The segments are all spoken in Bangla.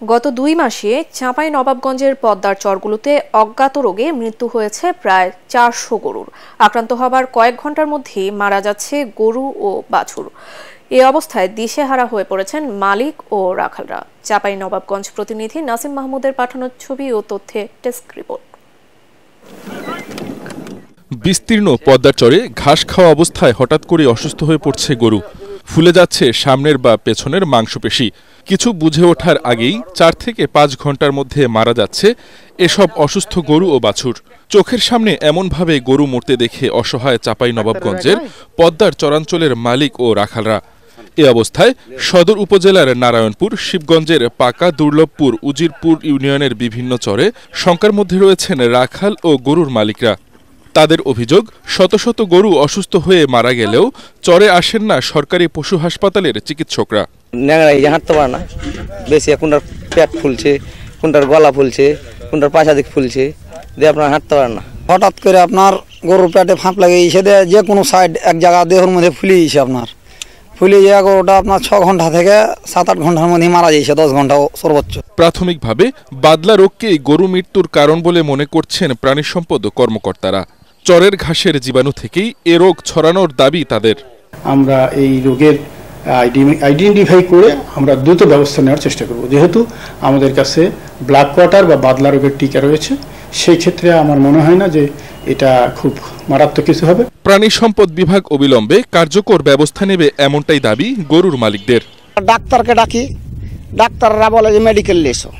গত 2 মাসে চাঁপাইনবাবগঞ্জের পদ্মার চরগুলোতে অজ্ঞাত রোগে মৃত্যু হয়েছে প্রায় 400 গরুর। আক্রান্ত হবার কয়েক ঘন্টার মধ্যেই মারা যাচ্ছে গরু ও বাছুর। এই অবস্থায় দিশেহারা হয়ে পড়েছেন মালিক ও রাখালরা। চাঁপাইনবাবগঞ্জ প্রতিনিধি নাসিম মাহমুদের পাঠানো ছবি ও তথ্যে ডেস্ক রিপোর্ট। বিস্তীর্ণ পদ্মার চরে ঘাস খাওয়া অবস্থায় হঠাৎ করে অসুস্থ হয়ে পড়ছে গরু। ফুলে যাচ্ছে সামনের বা পেছনের মাংসপেশি। কিছু বুঝে ওঠার আগেই 4 থেকে 5 ঘন্টার মধ্যে মারা যাচ্ছে এসব অসুস্থ গরু ও বাছুর। চোখের সামনে এমনভাবে গরু মরতে দেখে অসহায় চাঁপাইনবাবগঞ্জের পদ্মার চরাঞ্চলের মালিক ও রাখালরা। এ অবস্থায় সদর উপজেলার নারায়ণপুর, শিবগঞ্জের পাকা, দুর্লভপুর, উজিরপুর ইউনিয়নের বিভিন্ন চরে শঙ্কার মধ্যে রয়েছেন রাখাল ও গরুর মালিকরা। তাদের অভিযোগ, শত শত গরু অসুস্থ হয়ে মারা গেলেও চরে আসেন না সরকারি পশু হাসপাতালের চিকিৎসকরা। হাঁটতে পারে না বেশি, কোনটার পেট ফুলছে, কোনটার গলা ফুলছে, কোনটার পাশা দিক ফুলছে, দিয়ে আপনার হাঁটতে পারে না। হঠাৎ করে আপনার গরুর পেটে ফাঁপ লাগে এসে যে কোনো সাইড এক জায়গা দেহের মধ্যে ফুলে গেছে, আপনার ফুলে যাওয়া গরুটা আপনার 6 ঘন্টা থেকে 7-8 ঘন্টার মধ্যে মারা যাইছে, 10 ঘন্টা সর্বোচ্চ। প্রাথমিকভাবে বাদলা রোগকেই গরু মৃত্যুর কারণ বলে মনে করছেন প্রাণী সম্পদ কর্মকর্তারা। চরের ঘাসের জীবাণু থেকেই এ রোগ ছড়ানোর দাবি তাদের। আমরা এই রোগের আইডেন্টিফাই করে আমরা দ্রুত ব্যবস্থা নেওয়ার চেষ্টা করব। যেহেতু আমাদের কাছে ব্ল্যাক কোয়াটার বা বাদলা রোগের টিকা রয়েছে, সেই ক্ষেত্রে আমার মনে হয় না যে এটা খুব মারাত্মক কিছু হবে। প্রাণী সম্পদ বিভাগ অবিলম্বে কার্যকর ব্যবস্থা নেবে এমনটাই দাবি গরুর মালিকদের। ডাক্তারকে ডাকি, ডাক্তাররা বলে যে মেডিকেল এসো।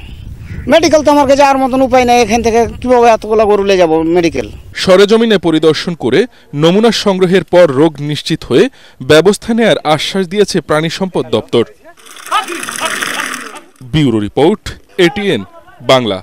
মেডিকেল তো আমার কাছে যাওয়ার মতন উপায় নেই, এখান থেকে কিভাবে এতগুলো গরু নিয়ে যাবো মেডিকেল। সরেজমিনে পরিদর্শন করে নমুনা সংগ্রহের পর রোগ নিশ্চিত হয়ে ব্যবস্থা নেয়ার আশ্বাস দিয়েছে প্রাণী সম্পদ দপ্তর। Bureau report, ATN Bangla.